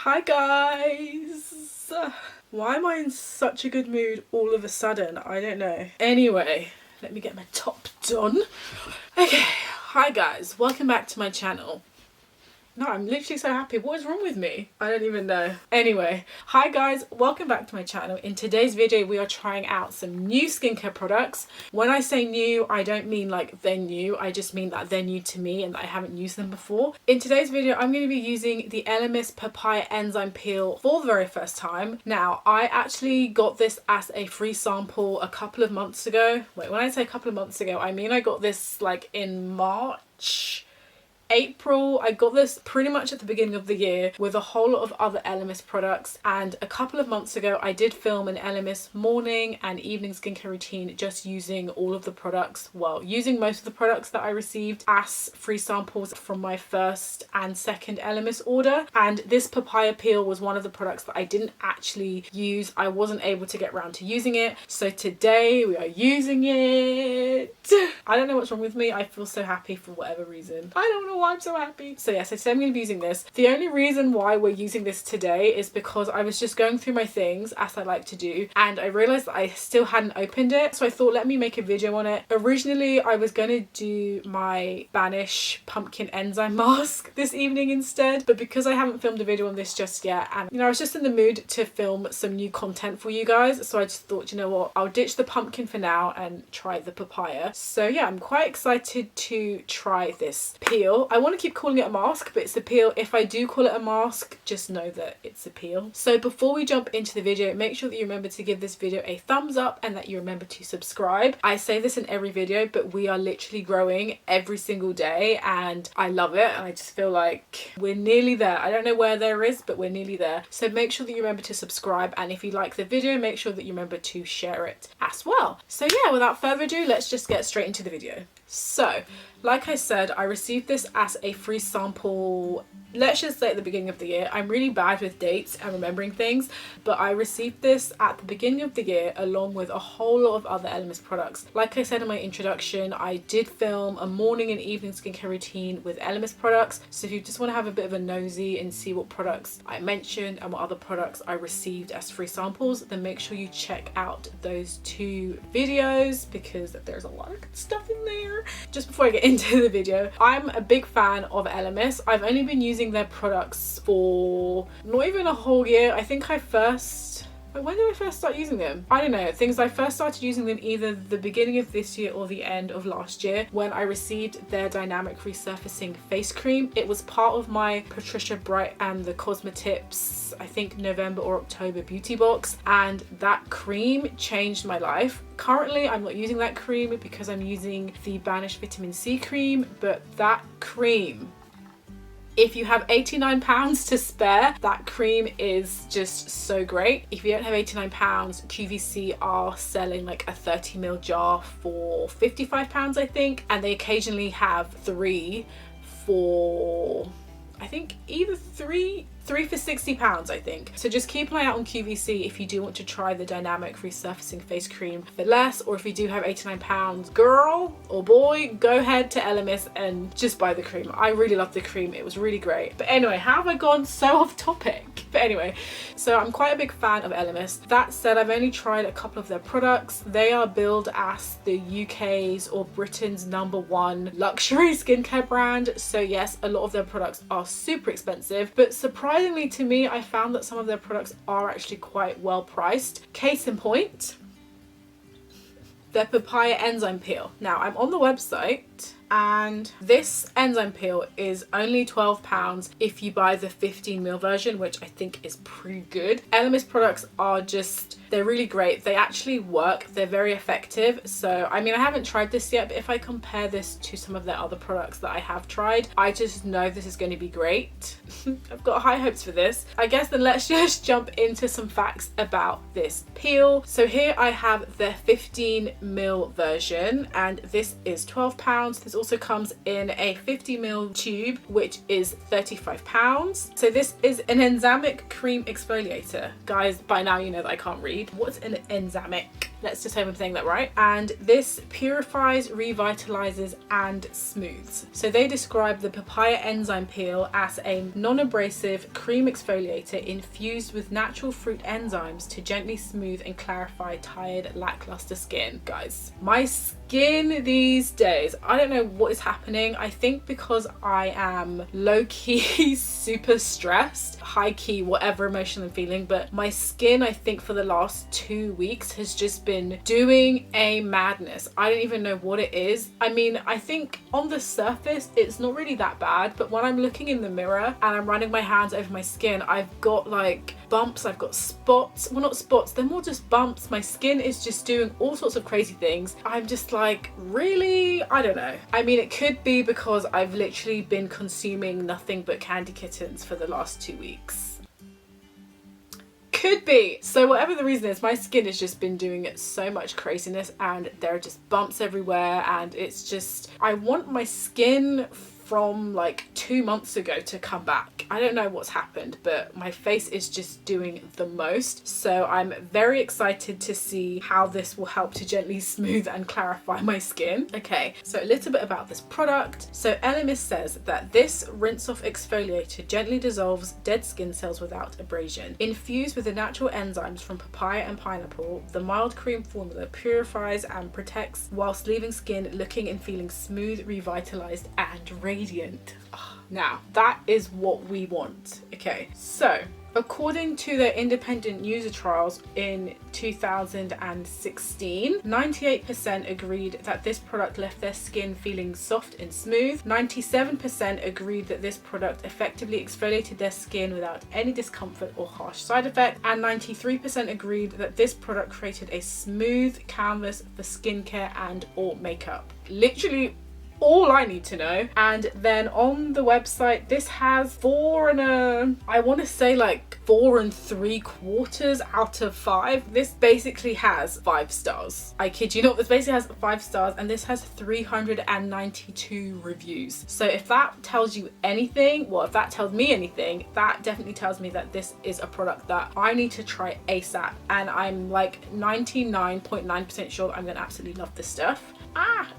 Hi guys! Why am I in such a good mood all of a sudden? I don't know. Anyway, let me get my top done. Okay, hi guys, welcome back to my channel. No, I'm literally so happy. What is wrong with me? I don't even know. Anyway, hi guys, welcome back to my channel. In today's video, we are trying out some new skincare products. When I say new, I don't mean like they're new. I just mean that they're new to me and that I haven't used them before. In today's video, I'm going to be using the ELEMIS Papaya Enzyme Peel for the very first time. Now, I actually got this as a free sample a couple of months ago. Wait, when I say a couple of months ago, I mean I got this like in March. April. I got this pretty much at the beginning of the year with a whole lot of other ELEMIS products, and a couple of months ago I did film an ELEMIS morning and evening skincare routine just using all of the products, well, using most of the products that I received as free samples from my first and second ELEMIS order. And this papaya peel was one of the products that I didn't actually use. I wasn't able to get around to using it, so today we are using it. I don't know what's wrong with me. I feel so happy for whatever reason. I don't know why I'm so happy. So yeah, so today I'm going to be using this. The only reason why we're using this today is because I was just going through my things as I like to do, and I realized that I still hadn't opened it, so I thought let me make a video on it. Originally I was going to do my Banish pumpkin enzyme mask this evening instead, but because I haven't filmed a video on this just yet, and you know, I was just in the mood to film some new content for you guys, so I just thought, you know what, I'll ditch the pumpkin for now and try the papaya. So yeah, I'm quite excited to try this peel. I want to keep calling it a mask, but it's a peel. If I do call it a mask, just know that it's a peel. So before we jump into the video, make sure that you remember to give this video a thumbs up and that you remember to subscribe. I say this in every video, but we are literally growing every single day and I love it, and I just feel like we're nearly there. I don't know where there is, but we're nearly there. So make sure that you remember to subscribe, and if you like the video, make sure that you remember to share it as well. So yeah, without further ado, let's just get straight into the video. So like I said, I received this as a free sample, let's just say at the beginning of the year. I'm really bad with dates and remembering things, but I received this at the beginning of the year along with a whole lot of other ELEMIS products. Like I said in my introduction, I did film a morning and evening skincare routine with ELEMIS products, so if you just want to have a bit of a nosy and see what products I mentioned and what other products I received as free samples, then make sure you check out those two videos because there's a lot of good stuff in there. Just before I get into the video, I'm a big fan of ELEMIS. I've only been using their products for not even a whole year. I think when did I first start using them? I don't know. I first started using them either the beginning of this year or the end of last year when I received their dynamic resurfacing face cream. It was part of my Patricia Bright and the Cosmetips, I think November or October beauty box, and that cream changed my life. Currently I'm not using that cream because I'm using the Banish vitamin C cream, but that cream, if you have £89 to spare, that cream is just so great. If you don't have £89, QVC are selling like a 30ml jar for £55, I think, and they occasionally have 3 for, I think either 3 for £60, I think. So just keep an eye out on QVC if you do want to try the dynamic resurfacing face cream for less, or if you do have £89, girl or boy, go ahead to ELEMIS and just buy the cream. I really love the cream, it was really great. But anyway, how have I gone so off topic? But anyway, so I'm quite a big fan of ELEMIS. That said, I've only tried a couple of their products. They are billed as the UK's or Britain's #1 luxury skincare brand. So yes, a lot of their products are super expensive, but surprisingly to me, I found that some of their products are actually quite well priced. Case in point, their papaya enzyme peel. Now I'm on the website and this enzyme peel is only £12 if you buy the 15ml version, which I think is pretty good. ELEMIS products are just, they're really great. They actually work, they're very effective. So I mean, I haven't tried this yet, but if I compare this to some of their other products that I have tried, I just know this is going to be great. I've got high hopes for this. I guess then let's just jump into some facts about this peel. So here I have the 15ml version and this is £12. This also comes in a 50ml tube, which is £35. So this is an enzymic cream exfoliator. Guys, by now you know that I can't read. What's an enzymic? Let's just hope I'm saying that right. And this purifies, revitalizes, and smooths. So they describe the papaya enzyme peel as a non-abrasive cream exfoliator infused with natural fruit enzymes to gently smooth and clarify tired, lackluster skin. Guys, my skin these days, I don't know what is happening. I think because I am low-key super stressed, high-key whatever emotion I'm feeling, but my skin, I think for the last 2 weeks has just been doing a madness. I don't even know what it is. I mean, I think on the surface it's not really that bad, but when I'm looking in the mirror and I'm running my hands over my skin, I've got like bumps, I've got spots. Well, not spots, they're more just bumps. My skin is just doing all sorts of crazy things. I'm just like, really? I don't know. I mean, it could be because I've literally been consuming nothing but candy kittens for the last 2 weeks. Could be. So whatever the reason is, my skin has just been doing so much craziness and there are just bumps everywhere, and it's just, I want my skin from like 2 months ago to come back. I don't know what's happened, but my face is just doing the most. So I'm very excited to see how this will help to gently smooth and clarify my skin. Okay, so a little bit about this product. So ELEMIS says that this rinse off exfoliator gently dissolves dead skin cells without abrasion. Infused with the natural enzymes from papaya and pineapple, the mild cream formula purifies and protects whilst leaving skin looking and feeling smooth, revitalized, and radiant. Now that is what we want. Okay, so according to their independent user trials in 2016, 98% agreed that this product left their skin feeling soft and smooth. 97% agreed that this product effectively exfoliated their skin without any discomfort or harsh side effect. And 93% agreed that this product created a smooth canvas for skincare and or makeup. Literally all I need to know. And then on the website, this has 4 3/4 out of 5. This basically has 5 stars. I kid you not, this basically has 5 stars, and this has 392 reviews. So if that tells you anything, well, if that tells me anything, that definitely tells me that this is a product that I need to try ASAP. And I'm like 99.9% sure I'm gonna absolutely love this stuff.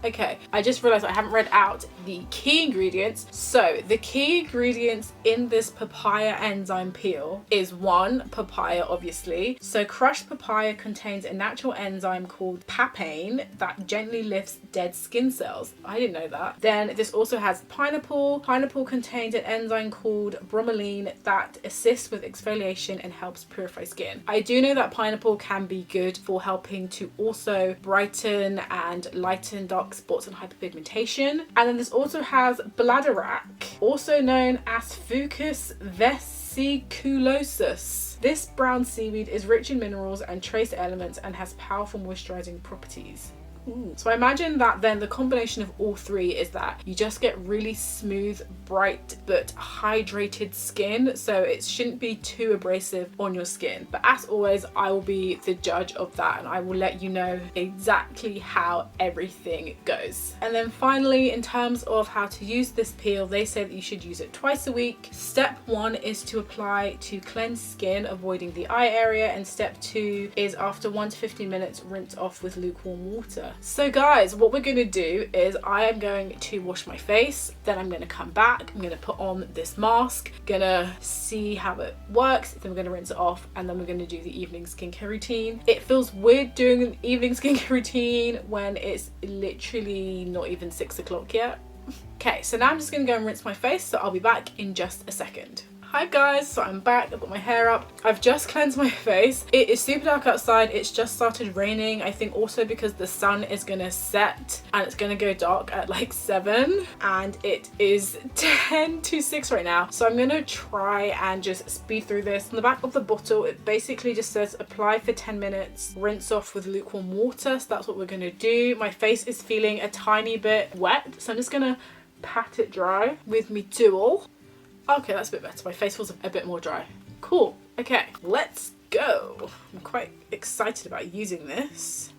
Okay, I just realized I haven't read out the key ingredients. So the key ingredients in this papaya enzyme peel is 1, papaya, obviously. So crushed papaya contains a natural enzyme called papain that gently lifts dead skin cells. I didn't know that. Then this also has pineapple. Pineapple contains an enzyme called bromelain that assists with exfoliation and helps purify skin. I do know that pineapple can be good for helping to also brighten and lighten dark spots and hyperpigmentation. And then this also has bladderwrack, also known as Fucus vesiculosus. This brown seaweed is rich in minerals and trace elements and has powerful moisturizing properties. Ooh. So I imagine that then the combination of all 3 is that you just get really smooth, bright, but hydrated skin. So it shouldn't be too abrasive on your skin. But as always, I will be the judge of that, and I will let you know exactly how everything goes. And then finally, in terms of how to use this peel, they say that you should use it twice a week. Step 1 is to apply to cleanse skin, avoiding the eye area. And step 2 is after 1 to 15 minutes, rinse off with lukewarm water. So guys, what we're going to do is I am going to wash my face, then I'm going to come back, I'm going to put on this mask, gonna see how it works, then we're going to rinse it off, and then we're going to do the evening skincare routine. It feels weird doing an evening skincare routine when it's literally not even 6 o'clock yet. Okay, so now I'm just going to go and rinse my face, so I'll be back in just a second. Hi guys, so I'm back, I've got my hair up, I've just cleansed my face. It is super dark outside, it's just started raining. I think also because the sun is gonna set and it's gonna go dark at like 7, and it is 10 to 6 right now. So I'm gonna try and just speed through this. On the back of the bottle, it basically just says apply for 10 minutes, rinse off with lukewarm water. So that's what we're gonna do. My face is feeling a tiny bit wet, so I'm just gonna pat it dry with me tool. Okay, that's a bit better. My face feels a bit more dry. Cool. Okay, let's go. I'm quite excited about using this.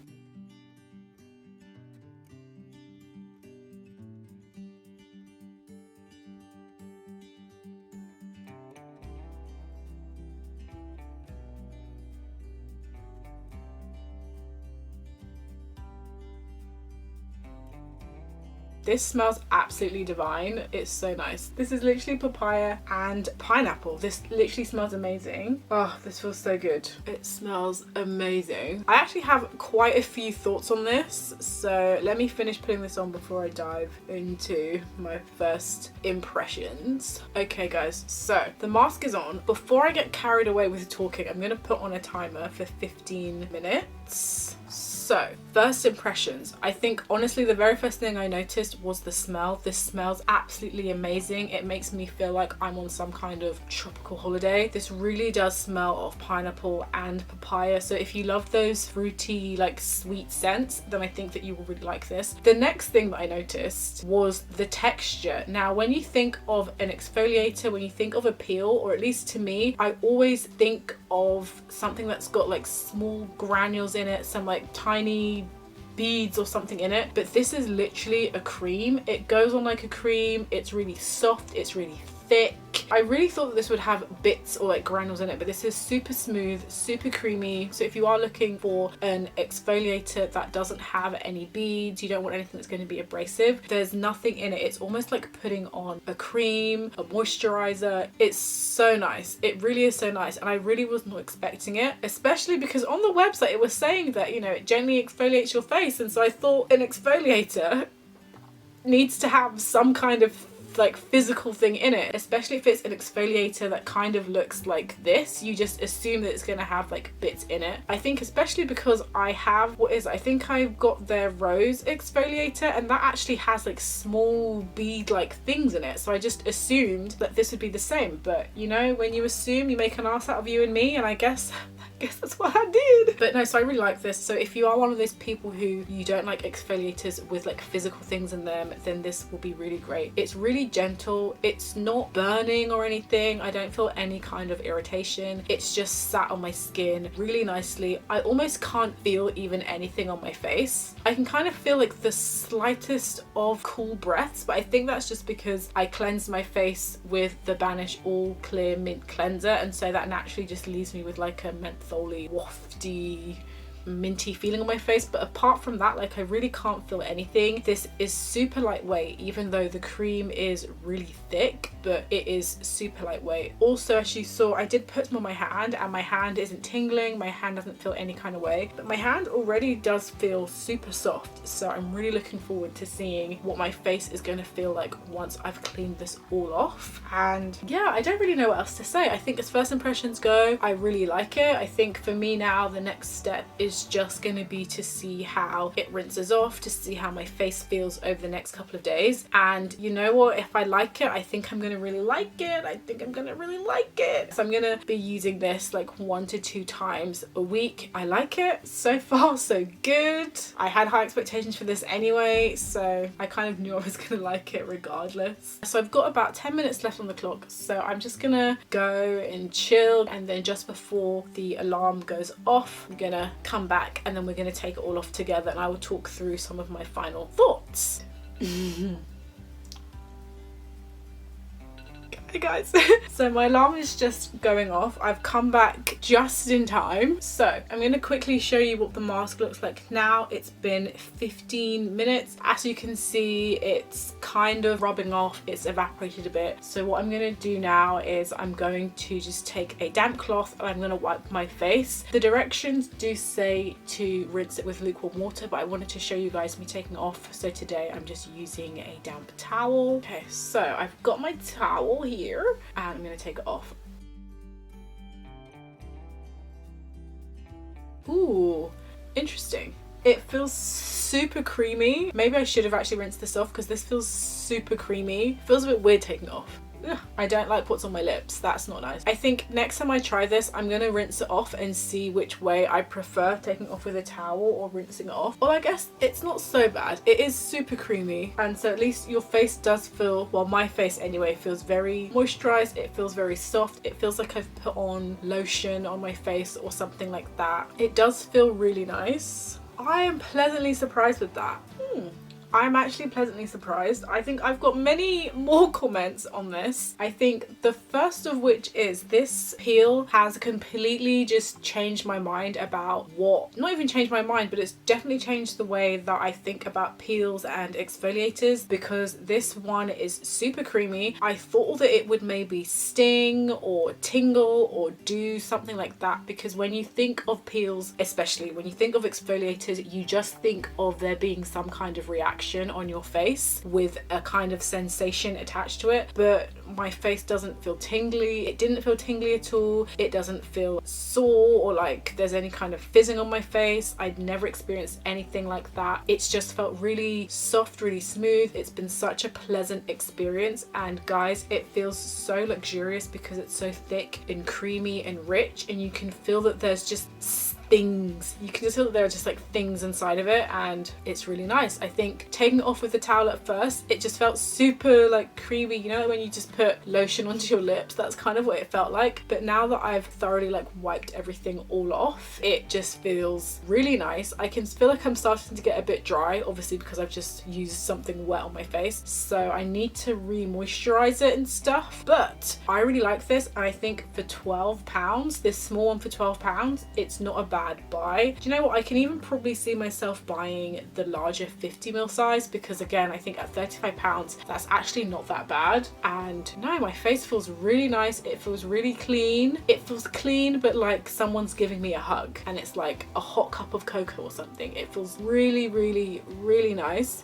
This smells absolutely divine. It's so nice. This is literally papaya and pineapple. This literally smells amazing. Oh, this feels so good. It smells amazing. I actually have quite a few thoughts on this, so let me finish putting this on before I dive into my first impressions. Okay guys, so the mask is on. Before I get carried away with talking, I'm gonna put on a timer for 15 minutes. So, first impressions. I think honestly the very first thing I noticed was the smell. This smells absolutely amazing. It makes me feel like I'm on some kind of tropical holiday. This really does smell of pineapple and papaya. So if you love those fruity, like sweet scents, then I think that you will really like this. The next thing that I noticed was the texture. Now, when you think of an exfoliator, when you think of a peel, or at least to me, I always think of something that's got like small granules in it, some like tiny beads or something in it, but this is literally a cream. It goes on like a cream. It's really soft, it's really thick. I really thought that this would have bits or like granules in it, but this is super smooth, super creamy. So if you are looking for an exfoliator that doesn't have any beads, you don't want anything that's going to be abrasive, there's nothing in it. It's almost like putting on a cream, a moisturizer. It's so nice. It really is so nice, and I really was not expecting it, especially because on the website it was saying that, you know, it gently exfoliates your face, and so I thought an exfoliator needs to have some kind of like physical thing in it, especially if it's an exfoliator that kind of looks like this. You just assume that it's going to have like bits in it. I think especially because I have, I think I've got their rose exfoliator, and that actually has like small bead like things in it, so I just assumed that this would be the same. But you know, when you assume, you make an ass out of you and me, and I guess that's what I did. But no, so I really like this. So if you are one of those people who you don't like exfoliators with like physical things in them, then this will be really great. It's really gentle. It's not burning or anything. I don't feel any kind of irritation. It's just sat on my skin really nicely. I almost can't feel even anything on my face. I can kind of feel like the slightest of cool breaths, but I think that's just because I cleansed my face with the Banish All Clear Mint Cleanser, and so that naturally just leaves me with like a mentholy, wafty, minty feeling on my face. But apart from that, like, I really can't feel anything. This is super lightweight, even though the cream is really thick, but it is super lightweight. Also, as you saw, I did put them on my hand, and my hand isn't tingling. My hand doesn't feel any kind of way, but my hand already does feel super soft. So I'm really looking forward to seeing what my face is going to feel like once I've cleaned this all off. And yeah, I don't really know what else to say. I think as first impressions go, I really like it. I think for me now, the next step is just going to be to see how it rinses off, to see how my face feels over the next couple of days. And you know what, if I like it, I think I'm going to really like it. I think I'm going to really like it. So I'm going to be using this like 1 to 2 times a week. I like it. So far, so good. I had high expectations for this anyway, so I kind of knew I was going to like it regardless. So I've got about 10 minutes left on the clock, so I'm just going to go and chill, and then just before the alarm goes off, I'm going to come back, and then we're going to take it all off together, and I will talk through some of my final thoughts. Hey guys, so my alarm is just going off. I've come back just in time, so I'm going to quickly show you what the mask looks like now. It's been 15 minutes. As you can see, it's kind of rubbing off, it's evaporated a bit. So what I'm going to do now is I'm going to just take a damp cloth and I'm going to wipe my face. The directions do say to rinse it with lukewarm water, but I wanted to show you guys me taking it off, so today I'm just using a damp towel. Okay, so I've got my towel here, and I'm going to take it off. Ooh, interesting. It feels super creamy. Maybe I should have actually rinsed this off because this feels super creamy. It feels a bit weird taking it off. Ugh, I don't like what's on my lips. That's not nice. I think next time I try this, I'm going to rinse it off and see which way I prefer, taking it off with a towel or rinsing it off. Well, I guess it's not so bad. It is super creamy, and so at least your face does feel, well, my face anyway, feels very moisturized. It feels very soft. It feels like I've put on lotion on my face or something like that. It does feel really nice. I am pleasantly surprised with that. I'm actually pleasantly surprised. I think I've got many more comments on this. I think the first of which is this peel has completely just changed my mind about not even changed my mind, but it's definitely changed the way that I think about peels and exfoliators, because this one is super creamy. I thought that it would maybe sting or tingle or do something like that, because when you think of peels, especially when you think of exfoliators, you just think of there being some kind of reaction on your face with a kind of sensation attached to it. But my face doesn't feel tingly. It didn't feel tingly at all. It doesn't feel sore or like there's any kind of fizzing on my face. I'd never experienced anything like that. It's just felt really soft, really smooth. It's been such a pleasant experience, and guys, it feels so luxurious because it's so thick and creamy and rich, and you can feel that there's just things. You can just feel that there are just like things inside of it, and it's really nice. I think taking it off with the towel at first, it just felt super like creamy, you know, when you just put lotion onto your lips, that's kind of what it felt like. But now that I've thoroughly like wiped everything all off, it just feels really nice. I can feel like I'm starting to get a bit dry, obviously because I've just used something wet on my face, so I need to re-moisturize it and stuff. But I really like this, and I think for £12, this small one for £12, it's not a bad buy. Do you know what, I can even probably see myself buying the larger 50ml size, because again, I think at £35 that's actually not that bad. And no, my face feels really nice. It feels really clean. It feels clean, but like someone's giving me a hug and it's like a hot cup of cocoa or something. It feels really, really, really nice.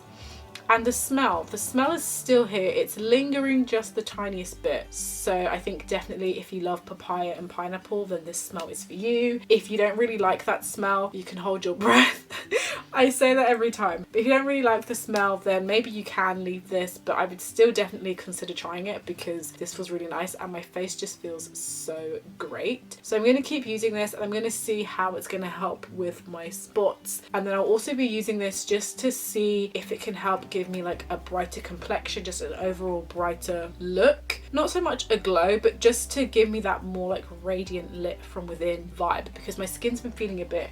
And the smell is still here. It's lingering just the tiniest bit. So I think definitely if you love papaya and pineapple, then this smell is for you. If you don't really like that smell, you can hold your breath. I say that every time. But if you don't really like the smell, then maybe you can leave this, but I would still definitely consider trying it because this feels really nice and my face just feels so great. So I'm going to keep using this, and I'm going to see how it's going to help with my spots. And then I'll also be using this just to see if it can help give me like a brighter complexion, just an overall brighter look. Not so much a glow, but just to give me that more like radiant lit from within vibe, because my skin's been feeling a bit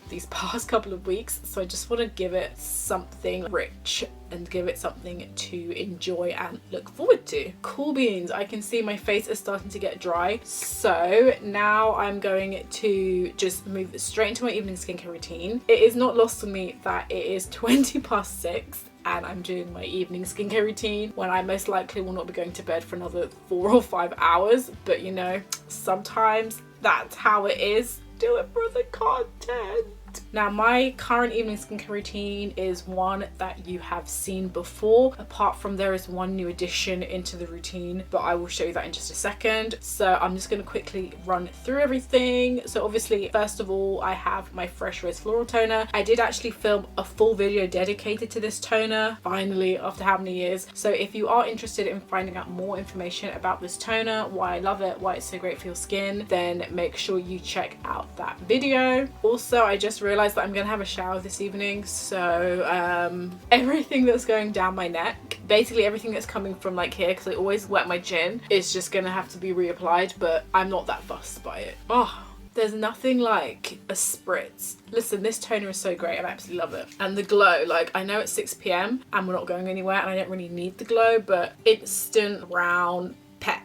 these past couple of weeks, so I just want to give it something rich and give it something to enjoy and look forward to. Cool beans, I can see my face is starting to get dry, so now I'm going to just move straight into my evening skincare routine. It is not lost on me that it is 6:20 and I'm doing my evening skincare routine when I most likely will not be going to bed for another 4 or 5 hours, but you know, sometimes that's how it is. Do it for the content. Now, my current evening skincare routine is one that you have seen before, apart from there is one new addition into the routine, but I will show you that in just a second. So I'm just going to quickly run through everything. So obviously, first of all, I have my Fresh Rose Floral Toner. I did actually film a full video dedicated to this toner, finally, after how many years. So if you are interested in finding out more information about this toner, why I love it, why it's so great for your skin, then make sure you check out that video. Also, I just realized that I'm gonna have a shower this evening, so everything that's going down my neck, basically everything that's coming from like here, because I always wet my chin, is just gonna have to be reapplied, but I'm not that fussed by it. Oh, there's nothing like a spritz. Listen, this toner is so great. I absolutely love it. And the glow, like, I know it's 6 p.m. and we're not going anywhere and I don't really need the glow, but instant brown pep.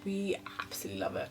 We absolutely love it.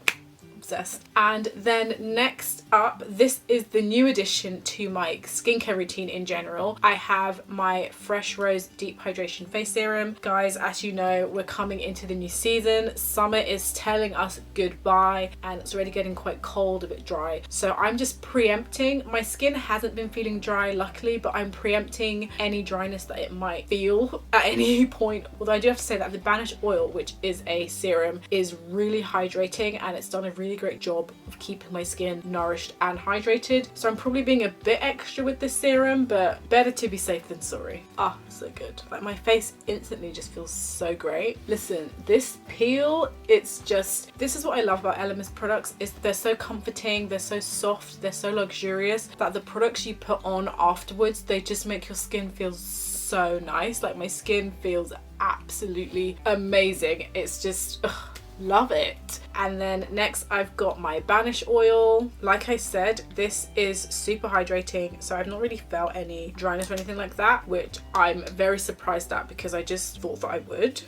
Obsessed. And then next up, this is the new addition to my skincare routine in general. I have my Fresh Rose Deep Hydration Face Serum. Guys, as you know, we're coming into the new season. Summer is telling us goodbye and it's already getting quite cold, a bit dry. So I'm just preempting. My skin hasn't been feeling dry, luckily, but I'm preempting any dryness that it might feel at any point. Although I do have to say that the Banish Oil, which is a serum, is really hydrating and it's done a really great job of keeping my skin nourished and hydrated. So I'm probably being a bit extra with this serum, but better to be safe than sorry. Ah, so good. Like, my face instantly just feels so great. Listen, this peel, it's just, this is what I love about ELEMIS products, is they're so comforting, they're so soft, they're so luxurious, that the products you put on afterwards, they just make your skin feel so nice. Like, my skin feels absolutely amazing. It's just, ugh, Love it. And then next I've got my Banish oil. Like I said, this is super hydrating, so I've not really felt any dryness or anything like that, which I'm very surprised at because I just thought that I would.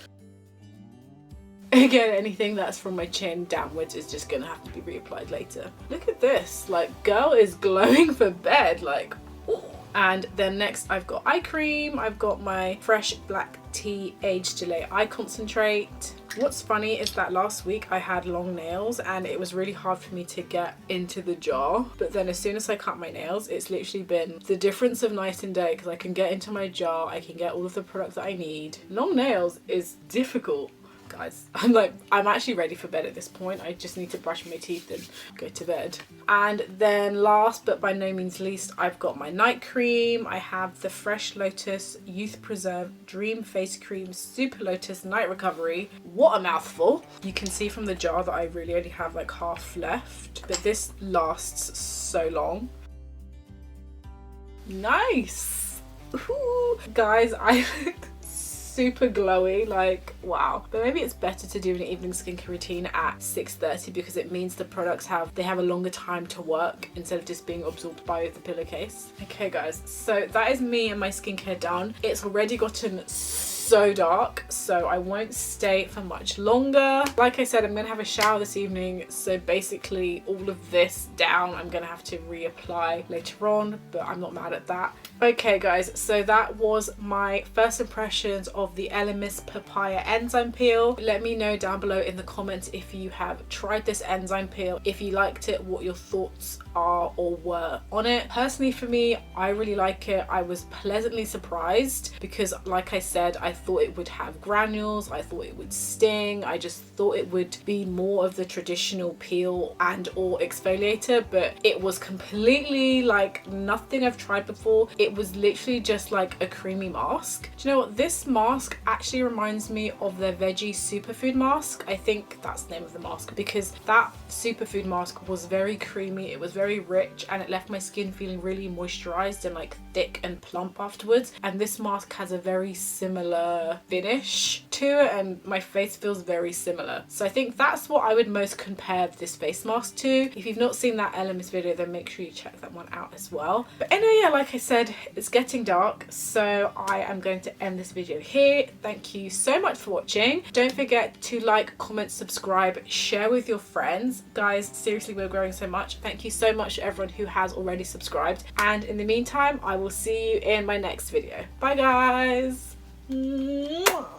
Again, anything that's from my chin downwards is just gonna have to be reapplied later. Look at this, like, girl is glowing for bed, like, ooh. And then next I've got eye cream. I've got my Fresh Black Tea Age Delay Eye Concentrate. What's funny is that last week I had long nails and it was really hard for me to get into the jar, but then as soon as I cut my nails, it's literally been the difference of night and day, because I can get into my jar, I can get all of the products that I need. Long nails is difficult, guys. I'm actually ready for bed at this point. I just need to brush my teeth and go to bed. And then last but by no means least, I've got my night cream. I have the Fresh Lotus Youth Preserve Dream Face Cream Super Lotus Night Recovery. What a mouthful. You can see from the jar that I really only have like half left, but this lasts so long. Nice. Ooh. Guys, I look super glowy, like, wow. But maybe it's better to do an evening skincare routine at 6:30 because it means the products have a longer time to work instead of just being absorbed by the pillowcase. Okay guys, so that is me and my skincare done. It's already gotten so dark, so I won't stay for much longer. Like I said, I'm gonna have a shower this evening, so basically all of this down I'm gonna have to reapply later on, but I'm not mad at that. Okay guys, so that was my first impressions of the ELEMIS Papaya Enzyme Peel. Let me know down below in the comments if you have tried this enzyme peel, if you liked it, what your thoughts are or were on it. Personally for me, I really like it. I was pleasantly surprised because like I said, I thought it would have granules, I thought it would sting, I just thought it would be more of the traditional peel and or exfoliator, but it was completely like nothing I've tried before. It was literally just like a creamy mask. Do you know what? This mask actually reminds me of their veggie superfood mask. I think that's the name of the mask, because that superfood mask was very creamy, it was very rich, and it left my skin feeling really moisturized and like thick and plump afterwards. And this mask has a very similar finish to it and my face feels very similar. So I think that's what I would most compare this face mask to. If you've not seen that ELEMIS video, then make sure you check that one out as well. But anyway, yeah, like I said, it's getting dark, so I am going to end this video here. Thank you so much for watching. Don't forget to like, comment, subscribe, share with your friends. Guys, seriously, we're growing so much. Thank you so much to everyone who has already subscribed. And in the meantime, I will see you in my next video. Bye guys. Mwah.